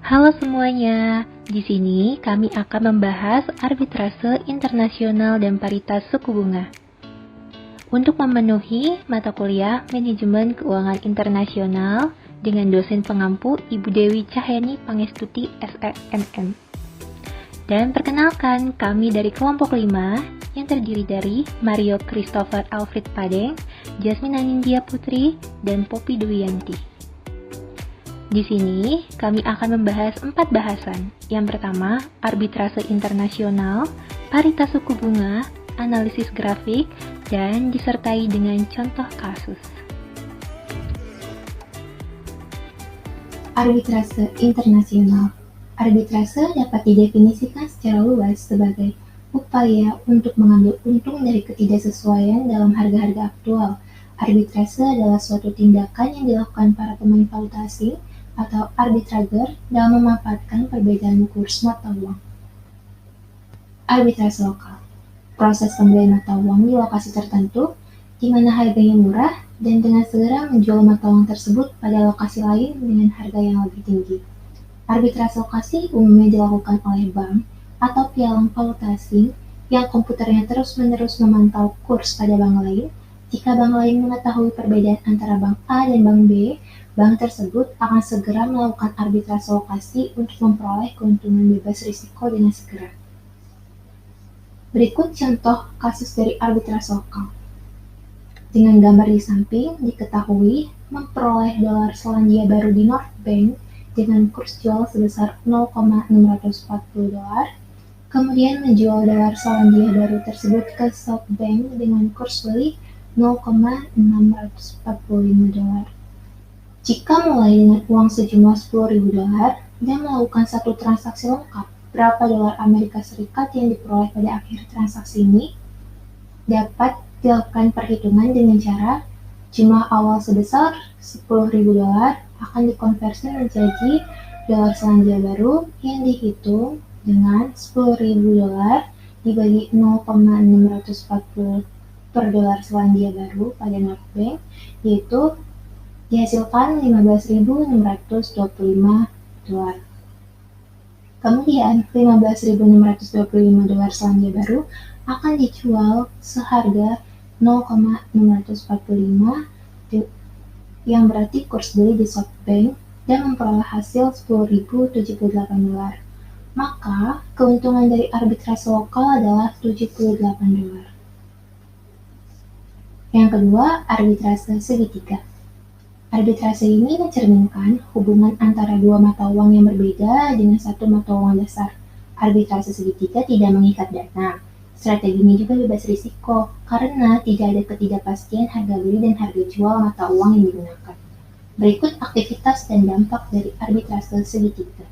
Halo semuanya, di sini kami akan membahas arbitrase internasional dan paritas suku bunga. Untuk memenuhi mata kuliah Manajemen Keuangan Internasional dengan dosen pengampu Ibu Dewi Cahyani Pangestuti SENM. Dan perkenalkan, kami dari kelompok 5 yang terdiri dari Mario Christopher Alfred Padeng, Jasmine Anindya Putri, dan Poppy Duyanti. Di sini, kami akan membahas 4 bahasan. Yang pertama, arbitrase internasional, paritas suku bunga, analisis grafik, dan disertai dengan contoh kasus. Arbitrase internasional. Arbitrase dapat didefinisikan secara luas sebagai upaya untuk mengambil untung dari ketidaksesuaian dalam harga-harga aktual. Arbitrase adalah suatu tindakan yang dilakukan para pemain valuta asing atau arbitrager dalam memanfaatkan perbedaan kurs mata uang. Arbitrase lokal. Proses pembelian mata uang di lokasi tertentu di mana harganya murah dan dengan segera menjual mata uang tersebut pada lokasi lain dengan harga yang lebih tinggi. Arbitrase lokasi umumnya dilakukan oleh bank atau pialang valuta asing yang komputernya terus-menerus memantau kurs pada bank lain. Jika bank lain mengetahui perbedaan antara bank A dan bank B, bank tersebut akan segera melakukan arbitrase lokasi untuk memperoleh keuntungan bebas risiko dengan segera. Berikut contoh kasus dari arbitrase lokal. Dengan gambar di samping, diketahui memperoleh dolar Selandia Baru di North Bank dengan kurs jual sebesar 0,640 dolar, kemudian menjual dolar Selandia Baru tersebut ke South Bank dengan kurs beli 0,645 dolar. Jika mulai dengan uang sejumlah 10.000 dolar dan melakukan satu transaksi lengkap, berapa dolar Amerika Serikat yang diperoleh pada akhir transaksi ini? Dapat dilakukan perhitungan dengan cara jumlah awal sebesar 10.000 dolar akan dikonversi menjadi dolar Selandia Baru yang dihitung dengan 10.000 dolar dibagi 0,640 per dolar Selandia Baru pada North Bank, yaitu dihasilkan 15.625 dolar. Kemudian 15.625 dolar Selandia Baru akan dijual seharga 0,645 yang berarti kurs beli di SoftBank dan memperoleh hasil 10.078 dolar. Maka keuntungan dari arbitrase lokal adalah 78 dolar. Yang kedua, arbitrase segitiga. Arbitrase ini mencerminkan hubungan antara dua mata uang yang berbeda dengan satu mata uang dasar. Arbitrase segitiga tidak mengikat dana. Strategi ini juga bebas risiko karena tidak ada ketidakpastian harga beli dan harga jual mata uang yang digunakan. Berikut aktivitas dan dampak dari arbitrase segitiga.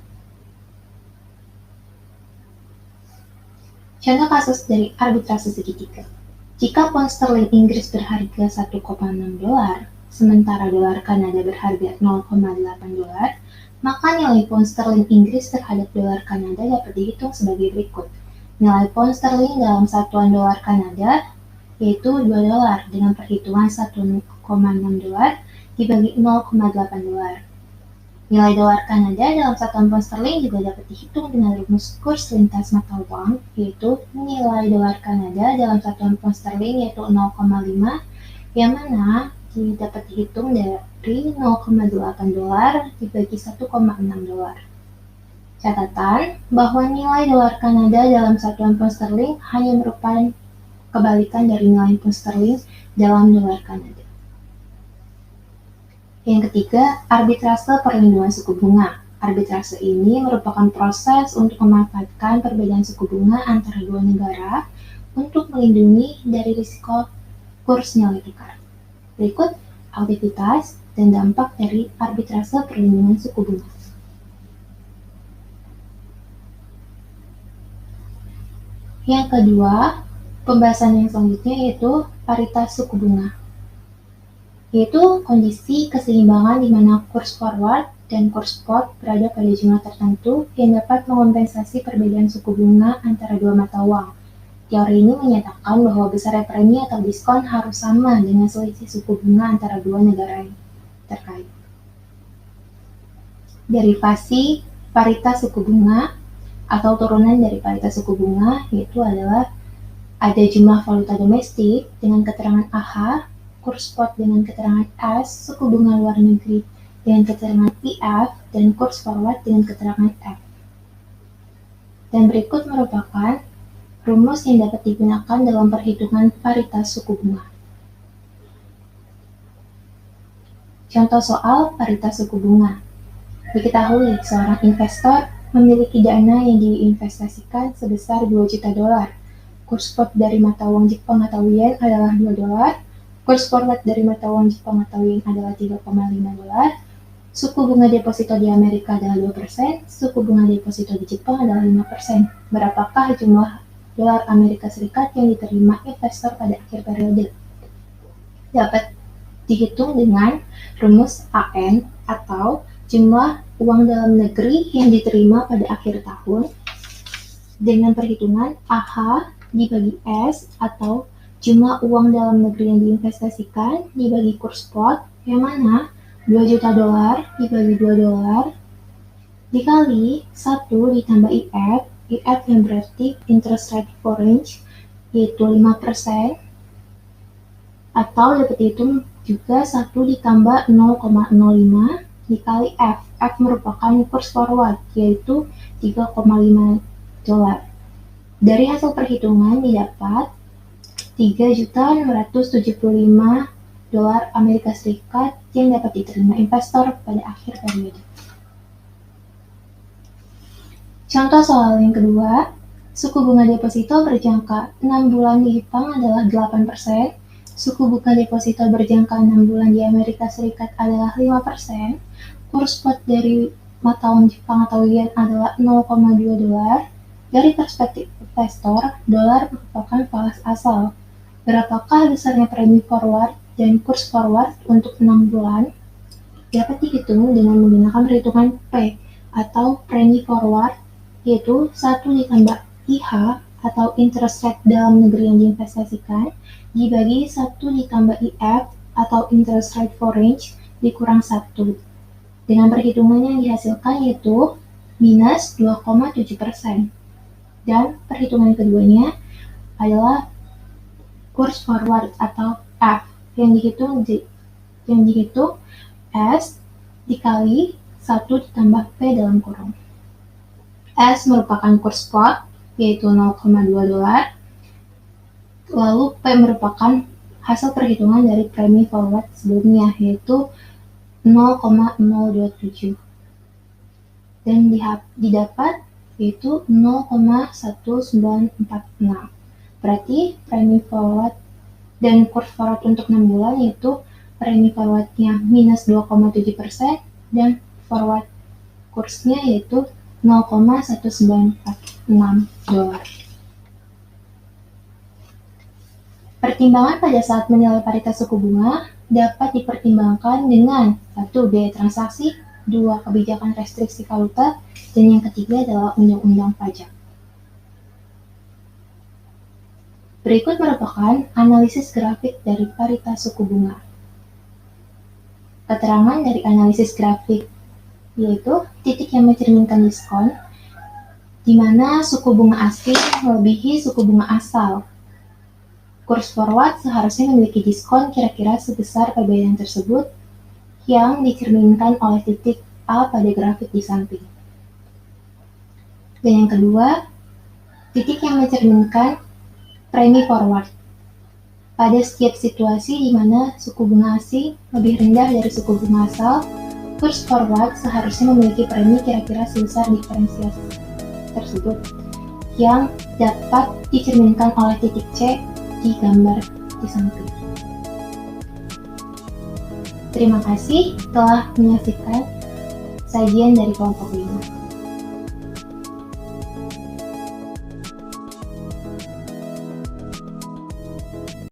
Contoh kasus dari arbitrase segitiga. Jika pound sterling Inggris berharga 1,6 dolar, sementara dolar Kanada berharga 0,8 dolar, maka nilai pound sterling Inggris terhadap dolar Kanada dapat dihitung sebagai berikut. Nilai pound sterling dalam satuan dolar Kanada yaitu 2 dolar dengan perhitungan 1,6 dolar dibagi 0,8 dolar. Nilai dolar Kanada dalam satuan pound sterling juga dapat dihitung dengan rumus kurs lintas mata uang, yaitu nilai dolar Kanada dalam satuan pound sterling yaitu 0,5, yang mana dapat dihitung dari 0,8 dolar dibagi 1,6 dolar. Catatan bahwa nilai dolar Kanada dalam satuan pound sterling hanya merupakan kebalikan dari nilai pound sterling dalam dolar Kanada. Yang ketiga, arbitrase perlindungan suku bunga. Arbitrase ini merupakan proses untuk memanfaatkan perbedaan suku bunga antara dua negara untuk melindungi dari risiko kurs nilai tukar. Berikut aktivitas dan dampak dari arbitrase perlindungan suku bunga. Yang kedua, pembahasan yang selanjutnya yaitu paritas suku bunga, yaitu kondisi keseimbangan di mana kurs forward dan kurs spot berada pada jumlah tertentu yang dapat mengompensasi perbedaan suku bunga antara dua mata uang. Teori ini menyatakan bahwa besarnya premi atau diskon harus sama dengan selisih suku bunga antara dua negara terkait. Derivasi paritas suku bunga atau turunan dari paritas suku bunga, yaitu adalah ada jumlah valuta domestik dengan keterangan AH, kurs spot dengan keterangan S, suku bunga luar negeri dengan keterangan IF, dan kurs forward dengan keterangan F. Dan berikut merupakan rumus yang dapat digunakan dalam perhitungan paritas suku bunga. Contoh soal paritas suku bunga. Diketahui seorang investor memiliki dana yang diinvestasikan sebesar 2 juta dolar. Kurs spot dari mata uang Jepang atau yen adalah 2 dolar. Kurs forward dari mata uang Jepang atau yen adalah 3,5 dolar. Suku bunga deposito di Amerika adalah 2%, suku bunga deposito di Jepang adalah 5%. Berapakah jumlah dolar Amerika Serikat yang diterima investor pada akhir periode? Dapat dihitung dengan rumus AN atau jumlah uang dalam negeri yang diterima pada akhir tahun dengan perhitungan AH dibagi S atau jumlah uang dalam negeri yang diinvestasikan dibagi kurs spot, yang mana 2 juta dolar dibagi 2 dolar dikali 1 ditambah IF yang berarti interest rate foreign, yaitu 5%, atau dapat dihitung juga 1 ditambah 0,05 dikali F merupakan kurs forward, yaitu 3,5 dolar. Dari hasil perhitungan didapat 3.675 dolar Amerika Serikat yang dapat diterima investor pada akhir periode. Contoh soal yang kedua, suku bunga deposito berjangka 6 bulan di Jepang adalah 8%, suku bunga deposito berjangka 6 bulan di Amerika Serikat adalah 5%, kurs spot dari mata uang Jepang atau yen adalah 0,2 dolar. Dari perspektif investor, dolar merupakan falas asal. Berapakah besarnya premi forward dan kurs forward untuk 6 bulan? Dapat dihitung dengan menggunakan perhitungan P atau premi forward, yaitu 1 ditambah IH atau interest rate dalam negeri yang diinvestasikan dibagi 1 ditambah IF atau interest rate foreign dikurang 1. Dengan perhitungan yang dihasilkan yaitu minus 2,7%. Dan perhitungan keduanya adalah kurs forward atau F yang dihitung S dikali 1 ditambah P dalam kurung. S merupakan kurs spot yaitu 0,2 dolar, lalu P merupakan hasil perhitungan dari premi forward sebelumnya yaitu 0,027 dan didapat yaitu 0,1946. Berarti premi forward dan kurs forward untuk 6 bulan yaitu premi forwardnya minus 2,7% dan forward kursnya yaitu 0,1946 dolar. Pertimbangan pada saat menilai paritas suku bunga dapat dipertimbangkan dengan 1. Biaya transaksi, 2. Kebijakan restriksi valuta, dan yang ketiga adalah undang-undang pajak. Berikut merupakan analisis grafik dari paritas suku bunga. Keterangan dari analisis grafik yaitu titik yang mencerminkan diskon, di mana suku bunga asing melebihi suku bunga asal. Kurs forward seharusnya memiliki diskon kira-kira sebesar perbedaan tersebut yang dicerminkan oleh titik A pada grafik di samping. Dan yang kedua, titik yang mencerminkan premi forward. Pada setiap situasi di mana suku bunga asing lebih rendah dari suku bunga asal, kurs forward seharusnya memiliki premi kira-kira sebesar diferensiasi tersebut yang dapat dicerminkan oleh titik C di gambar di samping. Terima kasih telah menyaksikan sajian dari kelompok 5.